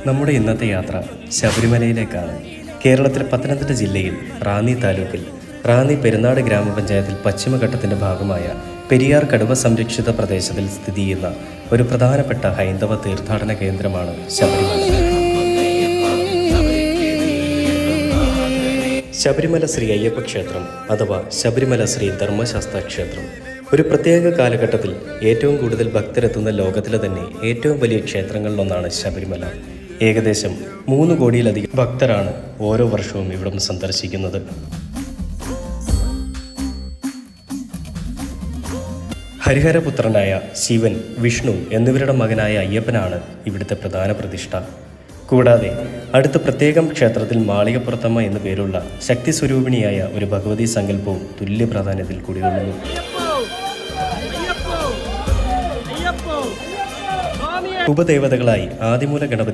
നമ്മുടെ ഇന്നത്തെ യാത്ര ശബരിമലയിലേക്കാണ്. കേരളത്തിലെ പത്തനംതിട്ട ജില്ലയിൽ റാന്നി താലൂക്കിൽ റാന്നി പെരുന്നാട് ഗ്രാമപഞ്ചായത്തിൽ പശ്ചിമഘട്ടത്തിന്റെ ഭാഗമായ പെരിയാർ കടുവ സംരക്ഷിത പ്രദേശത്തിൽ സ്ഥിതി ചെയ്യുന്ന ഒരു പ്രധാനപ്പെട്ട ഹൈന്ദവ തീർത്ഥാടന കേന്ദ്രമാണ് ശബരിമല. ശബരിമല ശ്രീ അയ്യപ്പ ക്ഷേത്രം അഥവാ ശബരിമല ശ്രീ ധർമ്മശാസ്ത്ര ക്ഷേത്രം ഒരു പ്രത്യേക കാലഘട്ടത്തിൽ ഏറ്റവും കൂടുതൽ ഭക്തരെത്തുന്ന ലോകത്തിലെ തന്നെ ഏറ്റവും വലിയ ക്ഷേത്രങ്ങളിലൊന്നാണ് ശബരിമല. ഏകദേശം 3 കോടിയിലധികം ഭക്തരാണ് ഓരോ വർഷവും ഇവിടം സന്ദർശിക്കുന്നത്. ഹരിഹരപുത്രനായ ശിവൻ, വിഷ്ണു എന്നിവരുടെ മകനായ അയ്യപ്പനാണ് ഇവിടുത്തെ പ്രധാന പ്രതിഷ്ഠ. കൂടാതെ അടുത്ത പ്രത്യേകം ക്ഷേത്രത്തിൽ മാളികപ്പുറത്തമ്മ എന്നു പേരുള്ള ശക്തി സ്വരൂപിണിയായ ഒരു ഭഗവതി സങ്കല്പവും തുല്യ പ്രാധാന്യത്തിൽ കുടികൊള്ളുന്നു. ഉപദേവതകളായി ആദിമൂല ഗണപതി,